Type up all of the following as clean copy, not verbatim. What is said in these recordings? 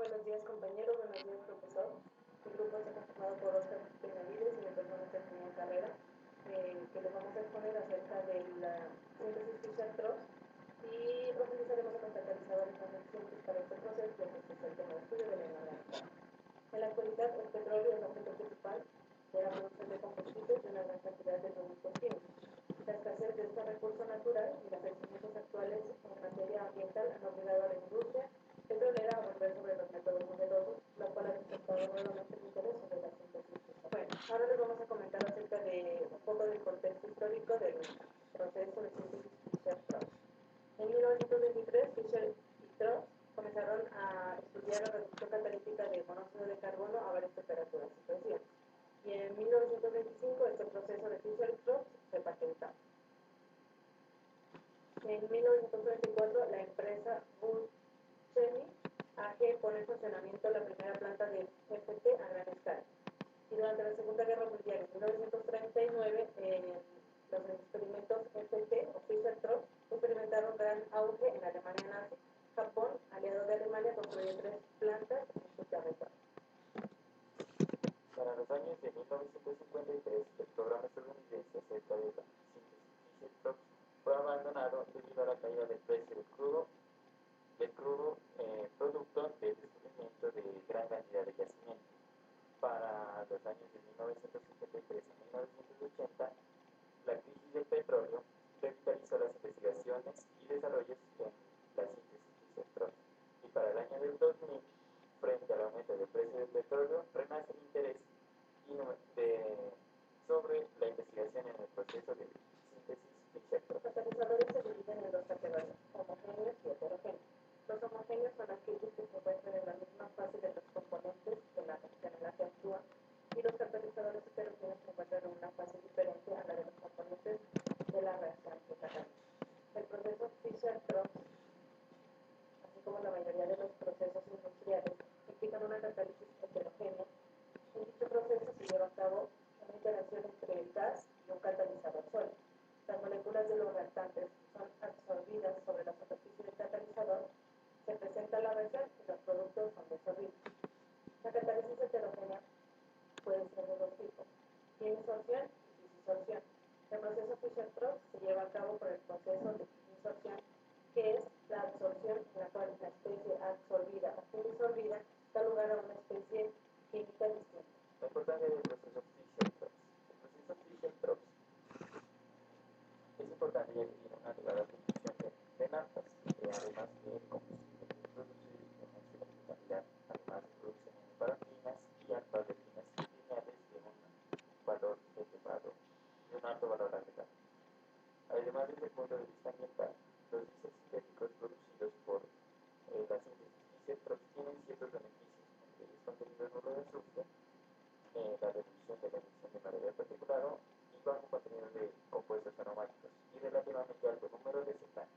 Buenos días compañeros, buenos días profesor. Mi grupo está conformado por Oscar Benavides y mi persona Estefanía Carrera, que les vamos a exponer acerca de la síntesis Fischer-Tropsch y profundizaremos en los catalizadores más eficientes para este proceso, ya que este es el tema de estudio de la inorgánica. En la actualidad, el petróleo es el objeto principal de la producción de combustibles de una gran cantidad de productos químicos. La escasez de este recurso natural y las exigencias actuales en materia ambiental han obligado a la industria petrolera a volver sobre los métodos novedosos, lo cual ha despertado nuevamente el interés sobre la síntesis. Bueno, ahora les vamos a comentar acerca de un poco del contexto histórico del proceso de síntesis Fischer-Tropsch. En 1923, Fischer y Tropsch comenzaron a estudiar la reducción catalítica de monóxido de carbono a varias temperaturas y presiones. Y en 1925 este proceso de Fischer-Tropsch se patentó. En 1934 la empresa Buchemi AG pone en funcionamiento la primera planta de FT a gran escala. Y durante la Segunda Guerra Mundial, en 1939, los experimentos FT o Fischer-Tropsch experimentaron gran auge en Alemania nazi. Japón, aliado de Alemania, construyó 3 plantas en su territorio. Para los años de 1953, el programa estadounidense acerca de la síntesis Fischer-Tropsch fue abandonado debido a la caída del precio del crudo producto del descubrimiento de gran cantidad de yacimientos. Para los años de 1973 a 1980, la crisis del petróleo revitalizó las investigaciones y desarrollos en la síntesis Fischer-Tropsch. Y para el año del 2000, frente al aumento del precio del petróleo, renace el interés sobre la investigación en el proceso de síntesis Fischer-Tropsch. Los catalizadores se dividen en 2 categorías, homogéneos y heterogéneos. Los homogéneos son aquellos que se encuentran en la misma fase de los componentes de la reacción en la que actúan, y los catalizadores heterogéneos se encuentran en una fase diferente a la de los componentes de la reacción que cataliza. El proceso Fischer-Tropsch, así como la mayoría de los procesos industriales, implican una catálisis heterogénea. En dicho proceso se lleva a cabo una interacción entre el gas y un catalizador sólido. Las moléculas de los reactantes son absorbidas sobre la superficie del catalizador, se presenta la reacción y los productos son desorbidos. La catálisis heterogénea puede ser de 2 tipos, insorción y disorción. El proceso Fischer-Tropsch se lleva a cabo por el proceso de insorción, que es la absorción en la cual la especie absorbida o disolvida da lugar a una especie química distinta. La importancia del proceso Fischer-Tropsch. El proceso Fischer-Tropsch es importante ya que tiene una elevada producción de naftas, además de combustible que produce una excelente calidad, además de producción de parafinas y alfaldehidas lineales de un alto valor agregado. Además, desde el punto de vista ambiental, los diésel sintéticos producidos por la síntesis Fischer-Tropsch tienen ciertos beneficios, entre ellos contenido nulo de azufre, la reducción de la emisión de material particulado y bajo contenido de compuestos aromáticos y relativamente alto número de cetano.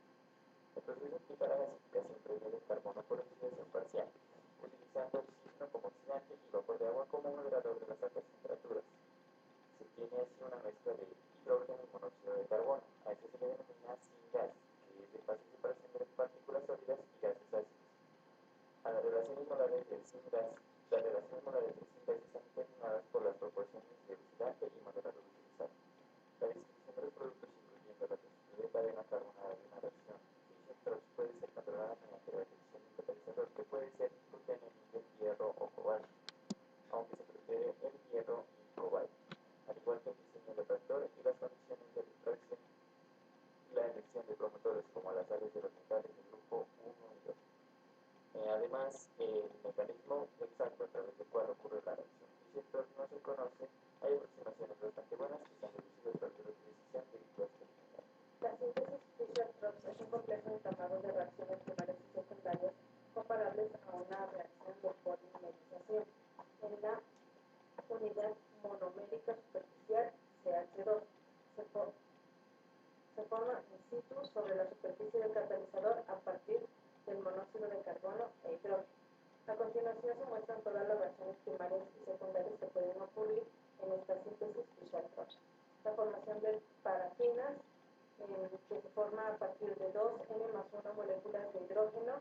El proceso implica la gasificación previa del carbono por oxidación parcial, utilizando oxígeno como oxidante y vapor de agua como moderador de las altas temperaturas. Se tiene así una mezcla de hidrógeno y monóxido de carbono. A esto se le denomina syngas, que es de fácil separación de partículas sólidas y gases ácidos. A las relaciones molares del syngas, las relaciones molares del syngas están determinadas por las proporciones de oxidante y moderador utilizado. La distribución de los productos, incluyendo la longitud de cadena carbonada de una reacción Fischer-Tropsch, puede ser controlada mediante la elección de un catalizador que puede ser rutenio, níquel, hierro o cobalto, aunque se prefiere el hierro y cobalto, al igual que el diseño del reactor y las condiciones de reacción y la elección de promotores como las sales de los metales del grupo 1 y 2. Además, el mecanismo exacto a través del cual ocurre la reacción Fischer-Tropsch no se conoce. Hay aproximaciones bastante buenas que se han reducido los factores de decisión debido a este limitante. La síntesis Fischer-Tropsch es un complejo entramado de reacciones primarias y secundarias comparables a una reacción de polimerización. En la unidad monomérica superficial CH2 se forma in situ sobre la superficie del catalizador a partir del monóxido de carbono e hidrógeno. A continuación se muestran todas las reacciones primarias y secundarias que pueden ocurrir en esta síntesis Fischer-Tropsch. La formación de parafinas, que se forma a partir de 2N más 1 moléculas de hidrógeno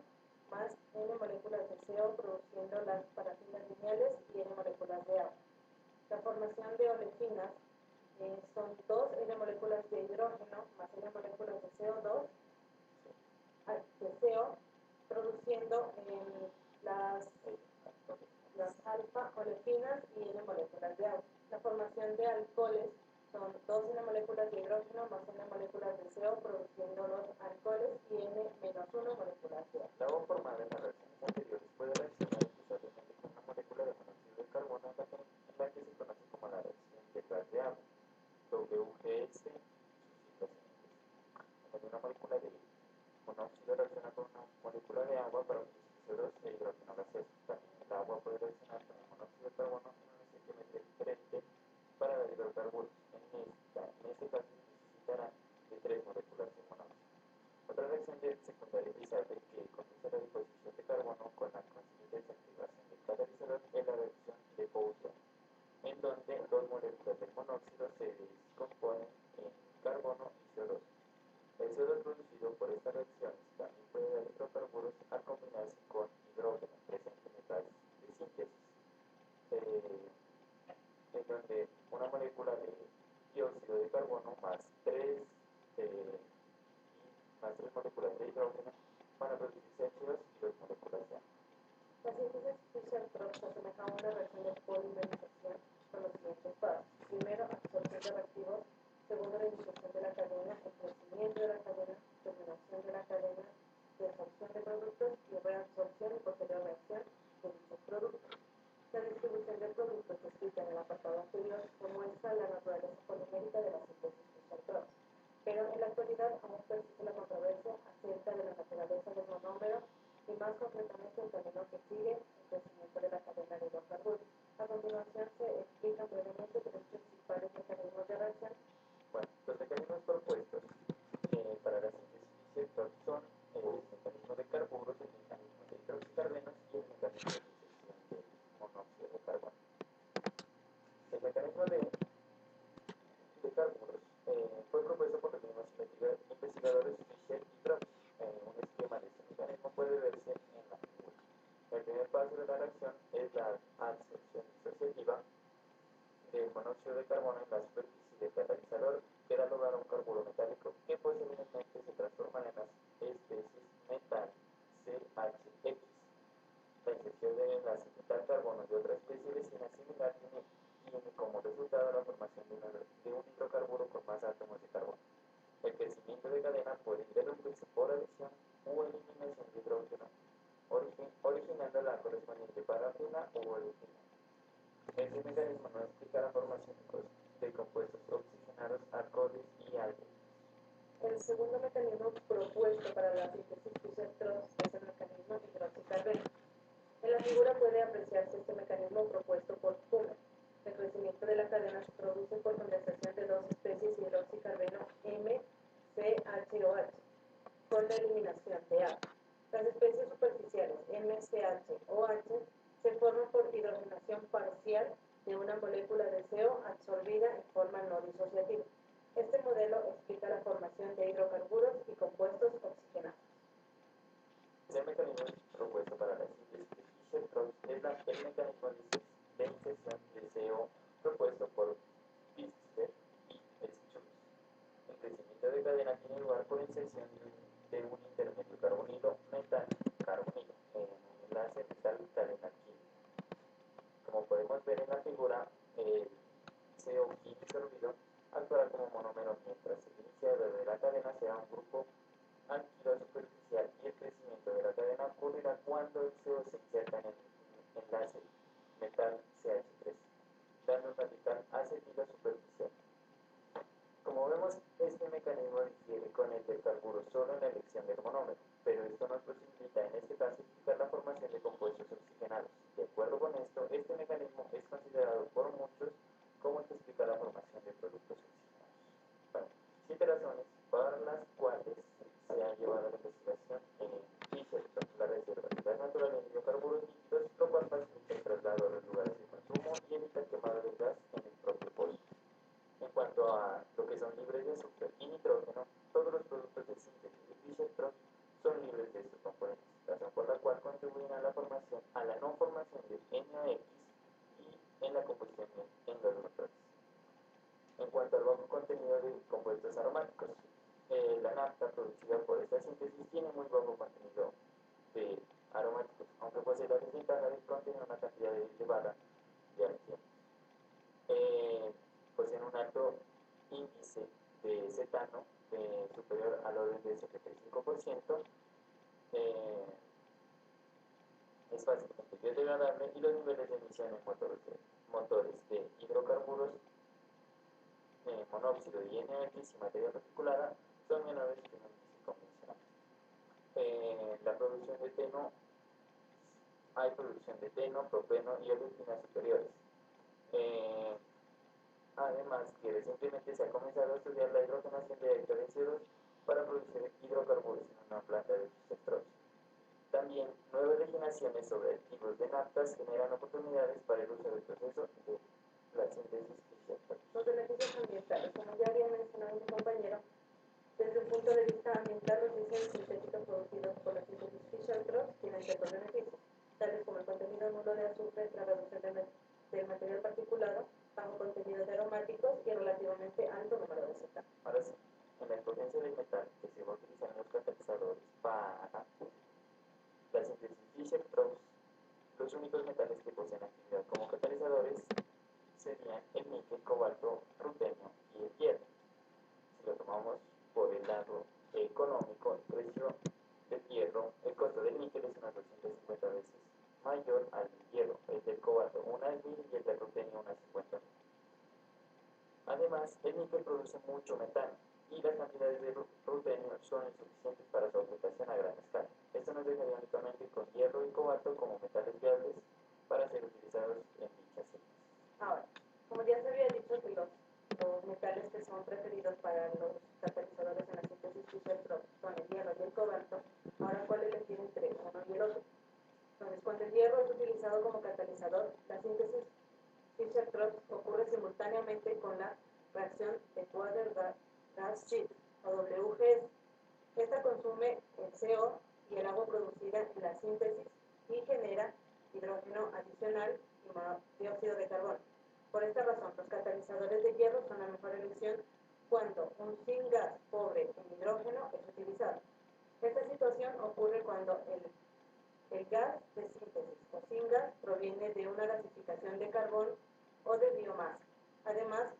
más N moléculas de CO produciendo las parafinas lineales y N moléculas de agua. La formación de olefinas son 2 N moléculas de hidrógeno más N moléculas de CO2, de CO, produciendo las alfa olefinas y N moléculas de agua. La formación de alcoholes son 2 N moléculas de hidrógeno más N moléculas de CO, produciendo los alcoholes y N-1 moléculas de agua. La agua formada en las reacciones anteriores puede reaccionar indissolublemente con una molécula de monóxido de carbono en la que se conoce como la reacción de gas de agua, WGS, sus siglas en inglés. Cuando una molécula de monóxido reacciona con una molécula de agua para producir CO2 e hidrógeno gaseoso. También el agua puede reaccionar con el monóxido de carbono en una estequiometría diferente para dar hidrocarburos. En este caso se necesitarán de 3 moléculas de monóxido. Otra reacción secundaria utilizable que conduce a la disposición de carbono con la consiguiente desactivación del catalizador es la reacción de Bouillon, en donde 2 moléculas del monóxido se descomponen en carbono y CO2. El CO2 producido por estas reacciones también puede dar hidrocarburos al combinarse con hidrógeno presente en el gas de síntesis, en donde una molécula de dióxido de carbono más 3 moléculas de hidrógeno van a producir CH2 y 2 moléculas de agua. La síntesis Fischer-Tropsch se asemeja a una reacción de polimerización con los siguientes pasos. Primero, absorción de reactivos. Segundo, la iniciación de la cadena, el crecimiento de la cadena, terminación de la cadena, desorción de productos y reabsorción y posterior reacción de dichos productos. La distribución de productos descrita en el apartado anterior demuestra la naturaleza polimérica de la síntesis Fischer-Tropsch, pero en la actualidad aún persiste la controversia acerca de la naturaleza del monómero y más concretamente el camino que sigue el crecimiento de la cadena de hidrocarburos. A continuación se explican brevemente 3 principales mecanismos de reacción. Bueno, los mecanismos propuestos para la síntesis Fischer-Tropsch son el mecanismo de carburos, el mecanismo de hidroxicarbenos y el mecanismo de inserción de monóxido de carbono. El mecanismo de carburos fue propuesto por los mismos investigadores Fischer y Tropsch. Un esquema de este mecanismo puede verse en la figura. El primer paso de la reacción es la adsorción disociativa del monóxido de carbono en la superficie del catalizador, que da lugar a un carburo metálico que posteriormente se transforma en las especies metal CHX. La inserción de enlace metal-carbono de otra especie vecina similar tiene como resultado la formación de un hidrocarburo con más átomos de carbono. El crecimiento de cadena puede interrumpirse por adición u eliminación de hidrógeno, originando la correspondiente parafina u olefinas. Este mecanismo no explica la formación de compuestos oxigenados, alcoholes y aldehidos. El segundo mecanismo propuesto para la síntesis Fischer-Tropsch es el mecanismo hidroxicarbeno. En la figura puede apreciarse este mecanismo propuesto por Kummer. El crecimiento de la cadena se produce por condensación de 2 especies de hidroxicarbeno MCHOH con la eliminación de agua. Las especies superficiales MCHOH se forman por hidrogenación parcial de una molécula de CO absorbida en forma no disociativa. Este modelo explica la formación de hidrocarburos y compuestos oxigenados. El mecanismo propuesto para la síntesis de Fischer-Tropsch es el mecanismo de inserción de CO propuesto por Pfister y Schulz. El crecimiento de cadena tiene lugar por inserción de un intermedio carbonilo en un enlace metal-cadena química. Como podemos ver en la figura, el CO absorbido actuará como monómero mientras el iniciador de la cadena será un grupo alquilo superficial y el crecimiento de la cadena ocurrirá cuando el CO se inserta en el enlace metal CH3, dando un radical acetilo superficial. Como vemos, este mecanismo difiere con el del carburo solo en la elección del monómero, pero esto nos posibilita en este caso explicar la formación de compuestos oxigenados. De acuerdo con esto, este mecanismo es considerado por muchos como el que explica la formación de productos oxigenados. Bueno, 7 razones por las cuales se ha llevado a la investigación en Fischer-Tropsch la reserva de gas natural en hidrocarburos líquidos, lo cual facilita el traslado a los lugares de consumo y evita el quemado del gas en el propio pozo. En cuanto a lo que son libres de azúcar y nitrógeno, todos los productos de síntesis de Fischer-Tropsch son libres de estos componentes, razón por la cual determina a la no formación de NOx y en la composición en los motores. En cuanto al bajo contenido de compuestos aromáticos, la nafta producida por esta síntesis tiene muy bajo contenido de aromáticos, aunque posee la desventaja de contener una cantidad elevada de alquenos. Poseen un alto índice de cetano superior al orden del 75%, es fácilmente biodegradable y los niveles de emisión en motores de hidrocarburos, monóxido y NOx y materia reticulada son menores que en un índice convencional. La producción de eteno, hay producción de eteno, propeno y olefinas superiores. Además que recientemente se ha comenzado a estudiar la hidrogenación directa de CO2 para producir hidrocarburos en una planta de Düsseldorf. También nuevas legislaciones sobre activos de naftas generan oportunidades para el uso del proceso de la síntesis Fischer-Tropsch. Los beneficios ambientales, como ya había mencionado mi compañero, desde un punto de vista ambiental, los diésel sintéticos producidos por la síntesis Fischer-Tropsch tienen ciertos beneficios, tales como el contenido nulo de azufre, la reducción del material particulado, bajo contenido de aromáticos y relativamente alto número de cetano. Ahora sí, en la potencia del metal que se va a utilizar en los catalizadores para la síntesis Fischer-Tropsch, los únicos metales que poseen actividad como catalizadores serían el níquel, cobalto, rutenio y el hierro. Si lo tomamos por el lado económico, el precio del hierro, el costo del níquel es unas 250 veces mayor al del hierro, el del cobalto unas 1000 y el del rutenio unas 50.000. Además, el níquel produce mucho metano y las cantidades de rutenio son insuficientes para su aplicación a gran escala. Esto nos dejaría únicamente con hierro y cobalto como metales viables para ser utilizados en dichas células. Ahora, como ya se había dicho que los metales que son preferidos para los catalizadores en la síntesis Fischer-Tropsch son el hierro y el cobalto, ahora ¿cuál elegir entre uno y el otro? Entonces, cuando el hierro es utilizado como catalizador, la síntesis Fischer-Tropsch ocurre simultáneamente con la reacción de Water-Gas-Sheet o WGS. Esta consume el CO y el agua producida en la síntesis y genera hidrógeno adicional y dióxido de carbono. Por esta razón, los catalizadores de hierro son la mejor elección cuando un syngas pobre en hidrógeno es utilizado. Esta situación ocurre cuando el gas de síntesis o syngas proviene de una gasificación de carbón o de biomasa. Además,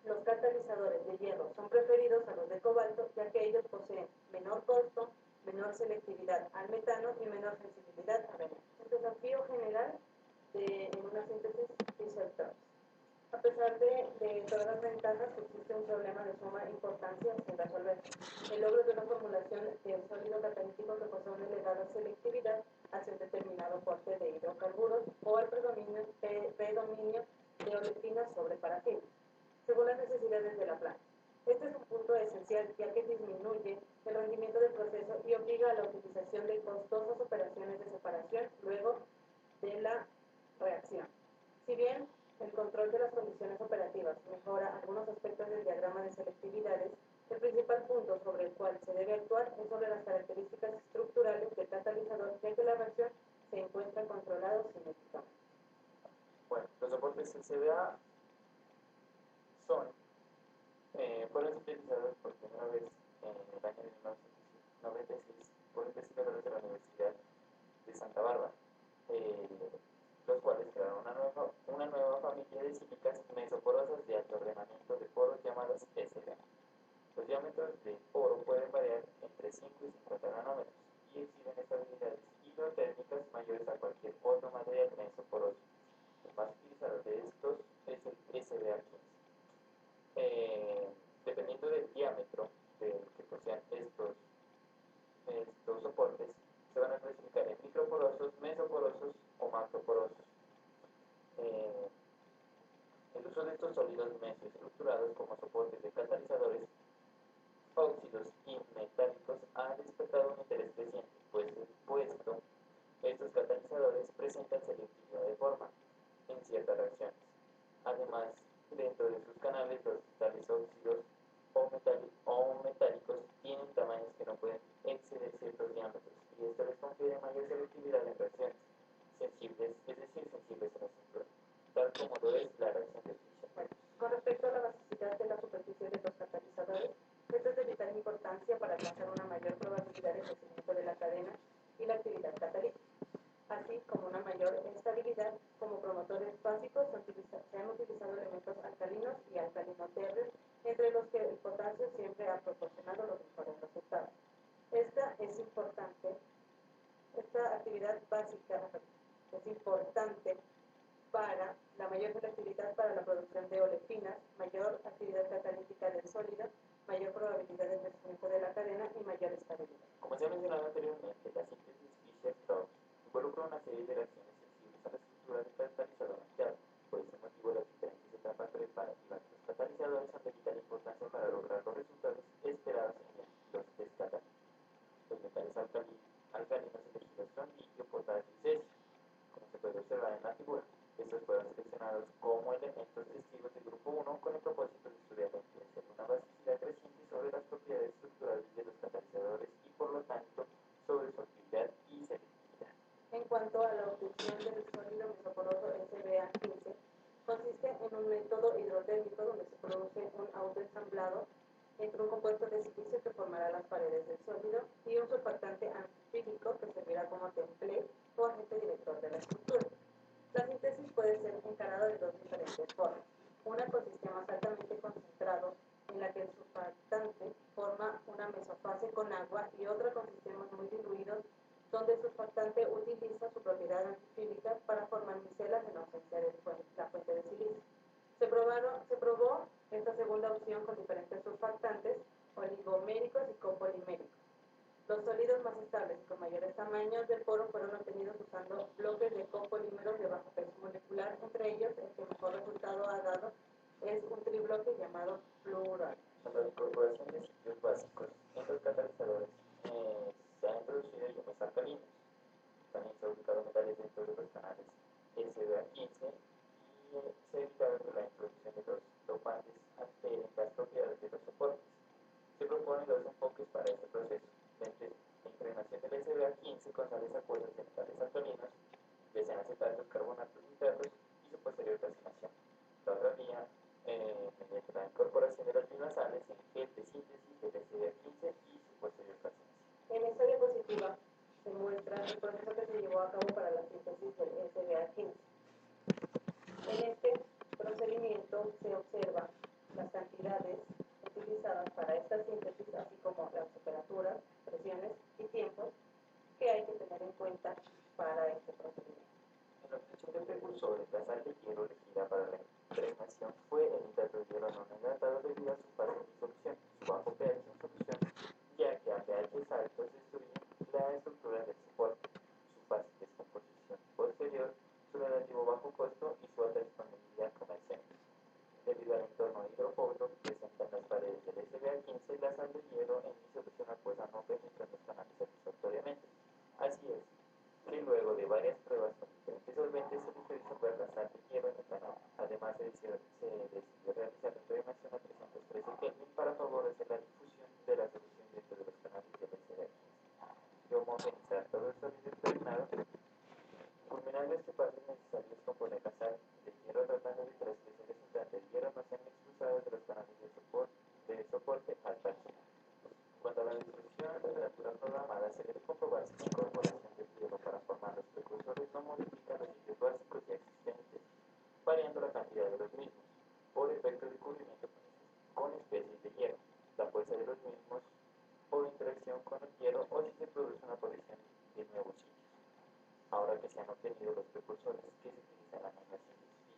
los catalizadores de hierro son preferidos a los de cobalto, ya que ellos poseen menor costo, menor selectividad al metano y menor sensibilidad a veneno. El desafío general en una síntesis Fischer-Tropsch. A pesar de todas las ventajas, existe un problema de suma importancia sin resolver. El logro de una formulación de un sólido catalítico que posee una elevada selectividad hacia un determinado corte de hidrocarburos o el predominio de olefinas sobre parafinas, según las necesidades de la planta. Este es un punto esencial, ya que disminuye el rendimiento del proceso y obliga a la utilización de costosas operaciones de separación luego de la reacción. Si bien el control de las condiciones operativas mejora algunos aspectos del diagrama de selectividades, el principal punto sobre el cual se debe actuar es sobre las características estructurales del catalizador, ya que la reacción se encuentra controlada cinéticamente. Bueno, los soportes SDA fueron sintetizados por primera vez en el año de 1996 por investigadores de la Universidad de Santa Bárbara, los cuales crearon una nueva familia de sílicas mesoporosas de alto ordenamiento de poros llamadas SDA. Los diámetros de poro pueden variar entre 5 y 50 nanómetros y exhiben estabilidades hidrotérmicas mayores a cualquier otro material mesoporoso. El más utilizado de estos es el SDA15. Dependiendo del diámetro del que posean estos soportes, se van a clasificar en microporosos, mesoporosos o macroporosos. El uso de estos sólidos mesoestructurados como soportes de catalizadores óxidos y metálicos ha despertado un interés creciente, puesto estos catalizadores presentan selectividad de forma en ciertas reacciones. Además, dentro de sus canales, los tales óxidos o metálicos tienen tamaños que no pueden exceder ciertos diámetros y esto les confiere mayor selectividad en reacciones sensibles, es decir, sensibles a la estructura, tal como lo es la reacción de fricción. Bueno, con respecto a la basicidad de la superficie de los catalizadores, esto es de vital importancia para alcanzar una mayor probabilidad de crecimiento de la cadena y la actividad catalítica, así como una mayor estabilidad. Como promotores básicos se han utilizado elementos alcalinos y alcalino-terres, entre los que el potasio siempre ha proporcionado los mejores resultados. Esta es importante, esta actividad básica es importante para la mayor selectividad para la producción de olefinas, mayor actividad catalítica del sólido, mayor probabilidad de crecimiento de la cadena y mayor estabilidad. Como se ha mencionado anteriormente, la síntesis Fischer-Tropsch involucra una serie de reacciones sensibles a la estructura del catalizador mezclado. Por ese motivo, las diferentes etapas preparativas de los catalizadores son de vital importancia para lograr los resultados esperados en los test catalíticos. Los metales alcalinos elegidos son litio, potasio y cesio, como se puede observar en la figura. Estos fueron seleccionados como elementos testigos del grupo 1 con el propósito de estudiar la influencia de una basicidad creciente sobre las propiedades estructurales de los catalizadores y por lo tanto sobre su actividad y selectividad. En cuanto a la obtención del sólido mesoporoso SBA15, consiste en un método hidrotérmico donde se produce un autoensamblado entre un compuesto de silicio que formará las paredes del sólido y un surfactante anfílico que servirá como template o agente director de la estructura. La síntesis puede ser encarada de dos diferentes formas. Una consiste más altamente concentrado, en la que el surfactante forma una mesofase con agua, y otra con sistemas muy diluidos, donde el surfactante utiliza su propiedad antifílica para formar micelas en ausencia de la fuente de silicio. Se probó esta segunda opción con diferentes surfactantes oligoméricos y copoliméricos. Los sólidos más estables y con mayores tamaños del poro fueron obtenidos usando bloques de copolímeros de bajo peso molecular. Entre ellos, el que mejor resultado ha dado es un tribloque llamado fluoruro. Con la incorporación de sitios básicos en los catalizadores se han introducido iones alcalinos. También se han ubicado metales dentro de los canales SBA15 y se ha evitado que la introducción de los dopantes alteren las propiedades de los soportes. Se proponen dos enfoques para este proceso: la impregnación del SBA15 con sales acuosas de metales alcalinos, ya sean acetatos, carbonatos internos, y su posterior calcinación. La otra vía, mediante la incorporación de las mismas sales en gel de síntesis del SBA15 y su posterior calcinación. En esta diapositiva se muestra el proceso que se llevó a cabo para la síntesis del SBA15. En este procedimiento se observan las cantidades utilizadas para esta síntesis, así como las temperaturas, presiones y tiempos que hay que tener en cuenta para este procedimiento. En la obtención de precursores, la sal de hierro elegida para la impregnación fue el nitrato de hierro no hidratado debido a su fácil disolución, su bajo pH en solución, ya que a pH altos destruye la estructura del soporte, su fácil descomposición posterior, su relativo bajo costo y su alta disponibilidad comercial. Debido al entorno hidrofóbico que presentan las paredes del SBA15, la sal de hierro en disolución acuosa no penetra en los canales satisfactoriamente. Así es que luego de varias pruebas con diferentes solventes se decidió disolver la sal de hierro en el canal. Además, se decidió realizar la impregnación a 313 Kelvin para favorecer la difusión de la solución dentro de los canales del SBA15 y homogeneizar todo el sólido impregnado. Culminando este paso es necesario descomponer la sal de hierro tratando de que las presiones resultantes de hierro no sean expulsadas de los canales de soporte al calcinar. Cuando la disolución a temperatura programada se debe comprobar si la incorporación del hierro para formar los precursores no modifica los sitios básicos ya existentes, variando la cantidad de los mismos, por efecto de cubrimiento con especies de hierro, la fuerza de los mismos o interacción con el hierro, o si se produce una aparición de nuevos sitios. Ahora que se han obtenido los precursores que se utilizan en la síntesis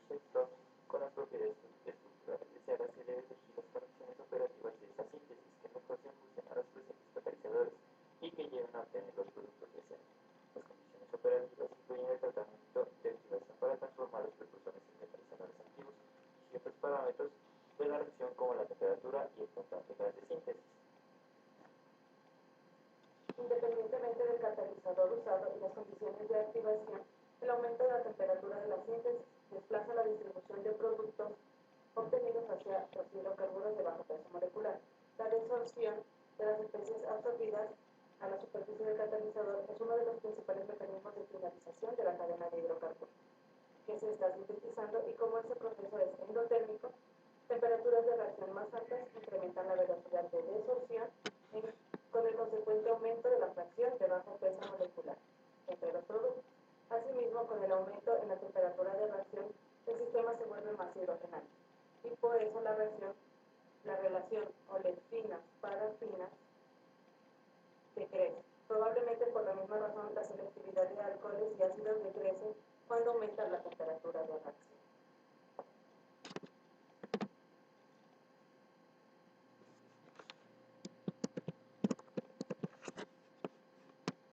Fischer-Tropsch con las propiedades estructurales deseadas, se deben elegir las condiciones operativas de esta síntesis que mejor se ajusten a los presentes catalizadores y que lleven a obtener los productos deseados. Las condiciones operativas incluyen el tratamiento de activación para transformar los precursores en catalizadores activos y ciertos parámetros de la reacción como la temperatura y el puntaje gas de síntesis. Independientemente del catalizador usado y las condiciones de activación, el aumento de la temperatura de la síntesis desplaza la distribución de productos obtenidos hacia los hidrocarburos de bajo peso molecular. La desorción de las especies absorbidas a la superficie del catalizador es uno de los principales mecanismos de finalización de la cadena de hidrocarburos que se está sintetizando, y como ese proceso es endotérmico, temperaturas de reacción más altas incrementan la velocidad de desorción con el consecuente aumento de la fracción de bajo peso molecular entre los productos. Asimismo, con el aumento en la temperatura de reacción, el sistema se vuelve más hidrogenado y por eso la relación olefinas-parafinas decrece. Probablemente por la misma razón la selectividad de alcoholes y ácidos decrece cuando aumenta la temperatura de reacción.